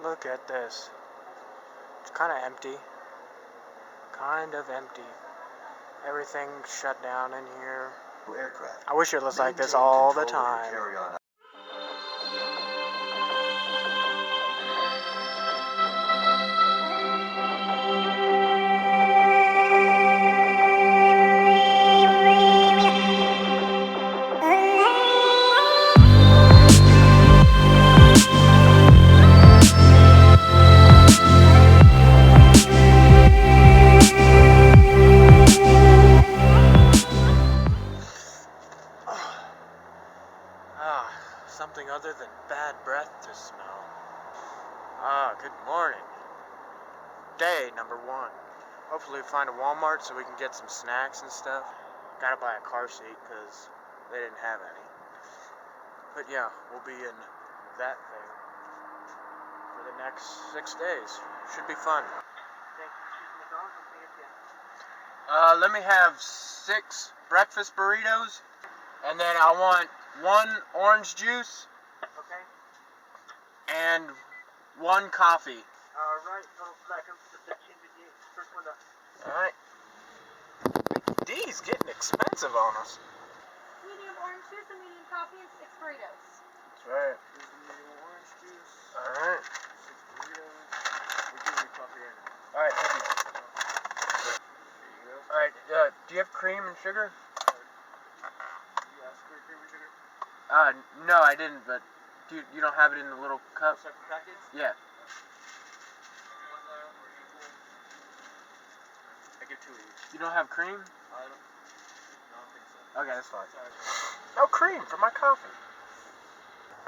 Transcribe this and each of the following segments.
Look at this. It's kind of empty. Kind of empty. Everything's shut down in here. Aircraft. I wish it was like this all the time. Something other than bad breath to smell. Good morning. Day number 1. Hopefully we find a Walmart so we can get some snacks and stuff. Gotta buy a car seat because they didn't have any. But yeah, we'll be in that thing for the next 6 days. Should be fun. Let me have 6 breakfast burritos, and then I want 1 orange juice. Okay. And 1 coffee. Alright, total black comes to 15.58. First one up. Alright. D's getting expensive on us. Medium orange juice, a medium coffee, and 6 burritos. That's right. Here's the medium orange juice. Alright. 6 burritos. We'll give you coffee right now. Alright, thank you. There you go. Alright, do you have cream and sugar? You asked for cream and sugar? No, I didn't, but you don't have it in the little cup? Separate packets? Yeah. I give 2 each. You don't have cream? I don't think so. Okay, that's fine. Sorry. No cream for my coffee.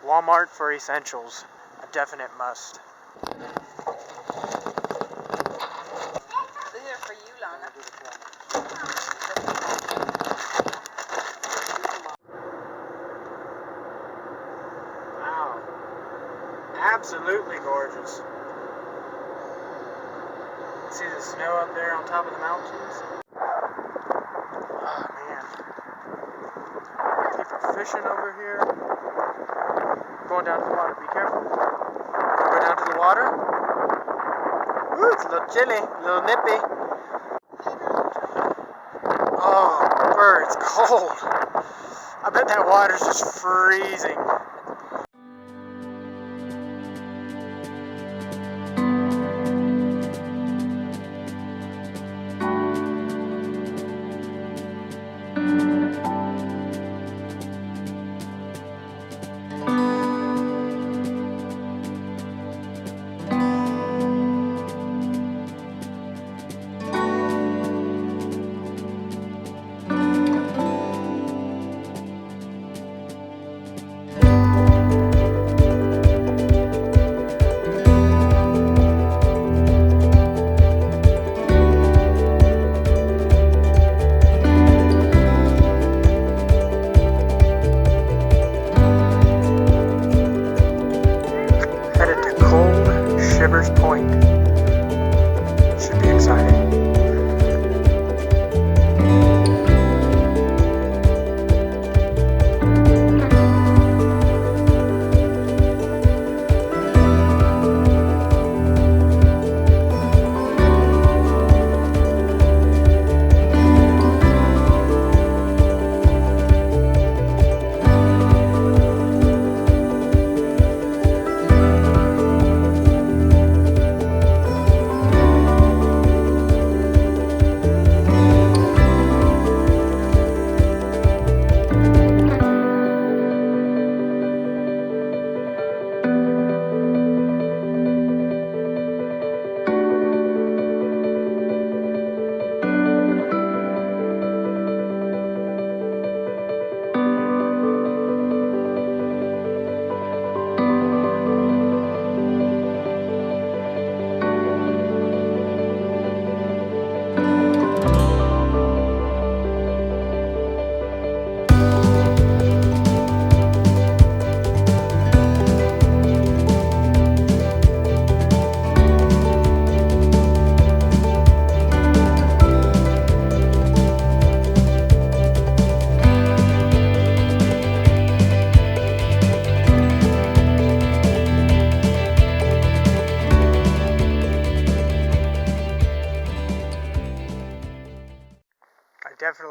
Walmart for essentials. A definite must. These are for you, Lana. Wow. Absolutely gorgeous. See the snow up there on top of the mountains? Oh man. People fishing over here. Going down to the water. Be careful. Go down to the water. Ooh, it's a little chilly, a little nippy. Oh, birds, cold. I bet that water's just freezing.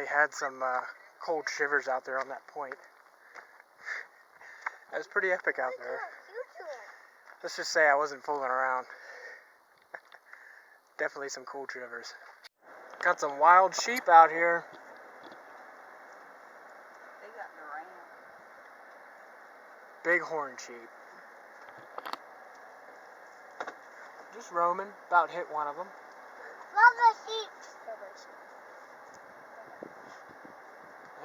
definitely had some cold shivers out there on that point. It was pretty epic out there. Let's just say I wasn't fooling around. Definitely some cold shivers. Got some wild sheep out here. They got the ram. Bighorn sheep. Just roaming. About hit one of them. Love the sheep.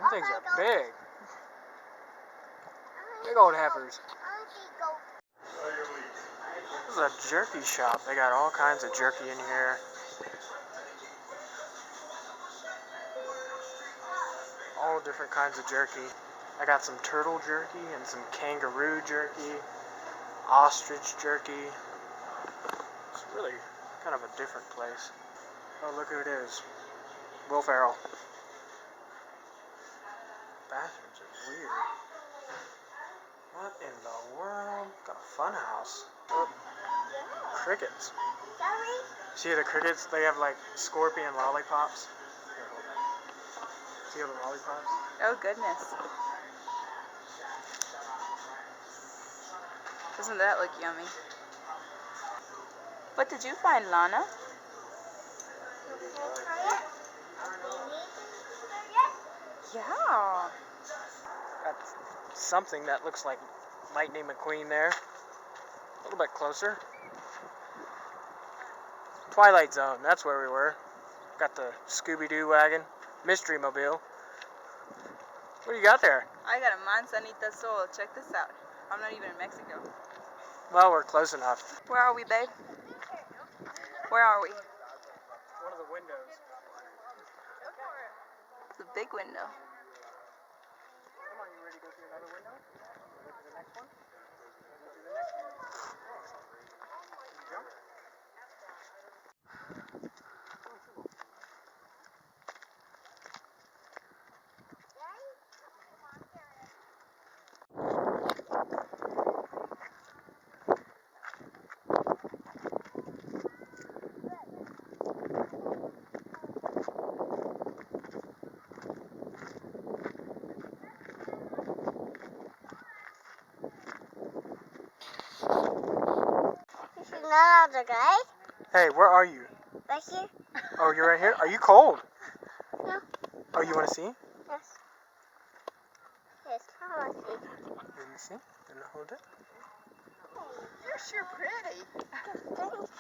Them things are big. Big old heifers. This is a jerky shop. They got all kinds of jerky in here. All different kinds of jerky. I got some turtle jerky and some kangaroo jerky, ostrich jerky. It's really kind of a different place. Oh, look who it is. Will Ferrell. Bathrooms are weird. What in the world? Got a fun house. Oh, crickets. See the crickets? They have like scorpion lollipops. Here, hold that. See all the lollipops? Oh, goodness. Doesn't that look yummy? What did you find, Lana? Yeah. Got something that looks like Lightning McQueen there. A little bit closer. Twilight Zone, that's where we were. Got the Scooby-Doo wagon. Mystery Mobile. What do you got there? I got a manzanita sol. Check this out. I'm not even in Mexico. Well, we're close enough. Where are we, babe? Where are we? One of the windows. It's a big window. Come on, you ready to go through another window? Go to the next one? Go to the next one. Can you jump? Another guy? Hey, where are you? Right here? Oh, you're right here? Are you cold? No. Oh, you want to see? Yes. Yes, I want to see. Let me see. Then hold it. You're sure pretty. Thanks,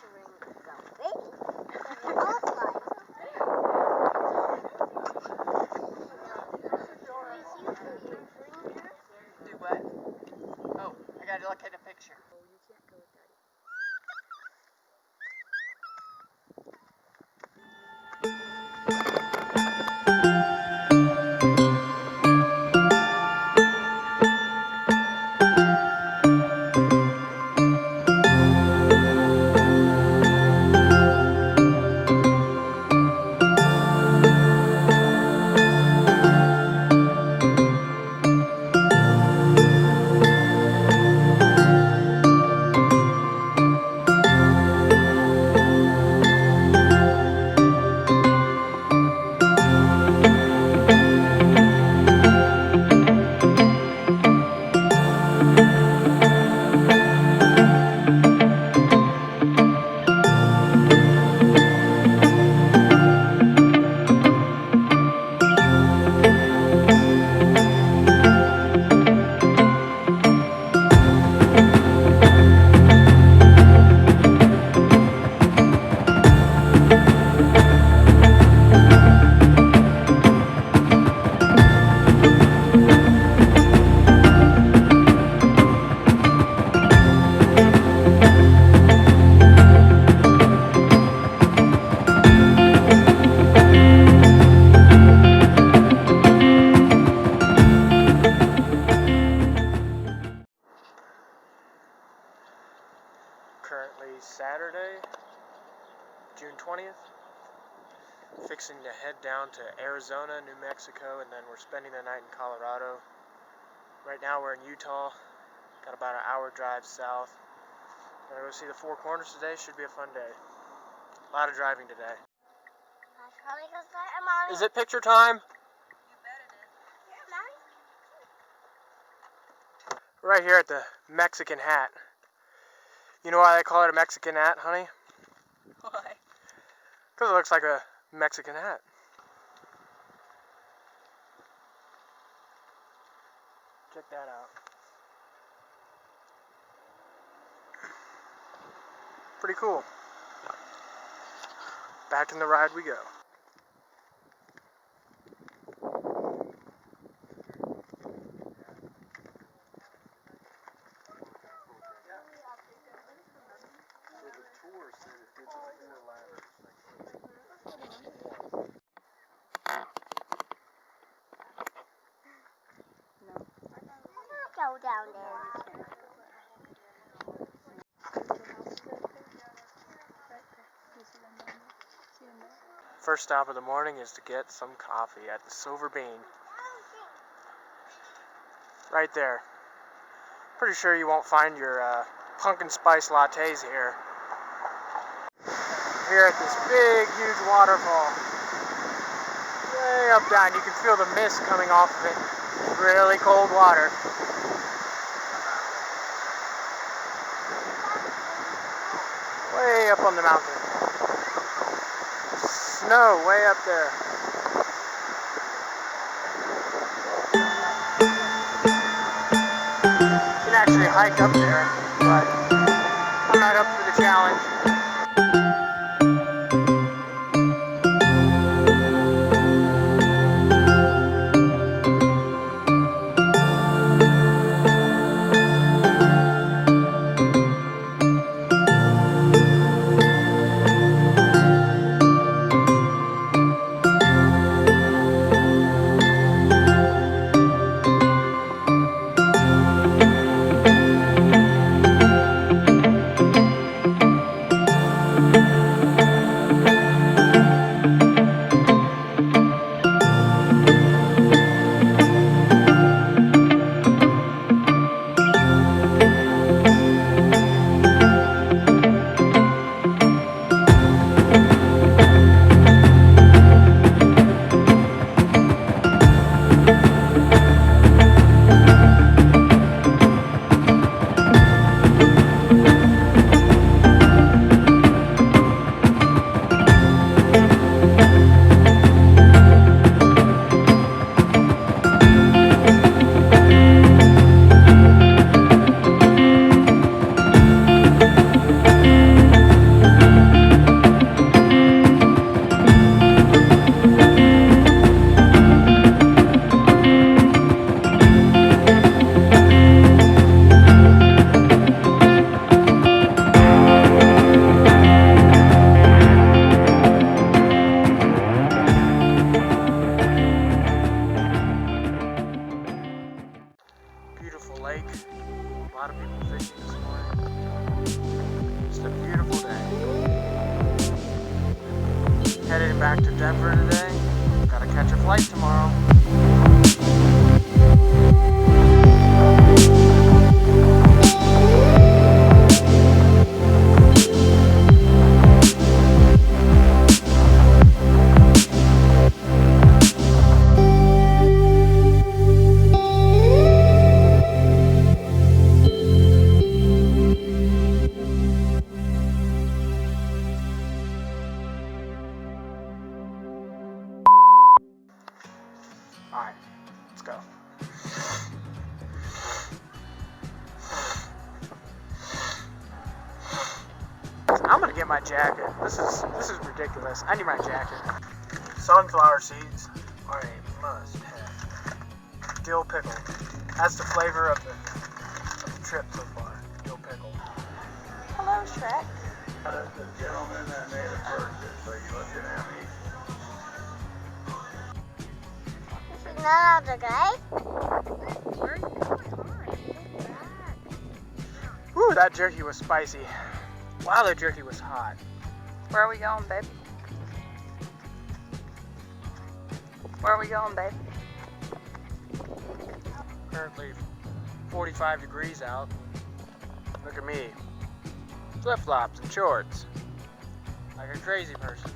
Do what? Oh, I gotta look at a picture. Oh, you can't go with Daddy. Currently Saturday, June 20th. Fixing to head down to Arizona, New Mexico, and then we're spending the night in Colorado. Right now we're in Utah. Got about an hour drive south. Gonna go see the Four Corners today. Should be a fun day. A lot of driving today. Is it picture time? Right here at the Mexican hat. You know why they call it a Mexican hat, honey? Why? Because it looks like a Mexican hat. Check that out. Pretty cool. Back in the ride we go. Go down there. First stop of the morning is to get some coffee at the Silver Bean. Right there. Pretty sure you won't find your pumpkin spice lattes here. Here at this big, huge waterfall. Way up down, you can feel the mist coming off of it. It's really cold water. Way up on the mountain. Snow way up there. You can actually hike up there, but I'm not up for the challenge. Beautiful lake. A lot of people fishing this morning. Just a beautiful day. Headed back to Denver today. Gotta catch a flight tomorrow. Alright, let's go. I'm gonna get my jacket. This is ridiculous. I need my jacket. Sunflower seeds are a must-have. Dill pickle. That's the flavor of the trip so far. Dill pickle. Hello, Shrek. That's the gentleman that made it first, so you looking at me. This is not the guy. Where are you going? Hi, get back. Whew, that jerky was spicy. Wow, that jerky was hot. Where are we going, babe? Where are we going, babe? Currently 45 degrees out. Look at me. Flip-flops and shorts. Like a crazy person.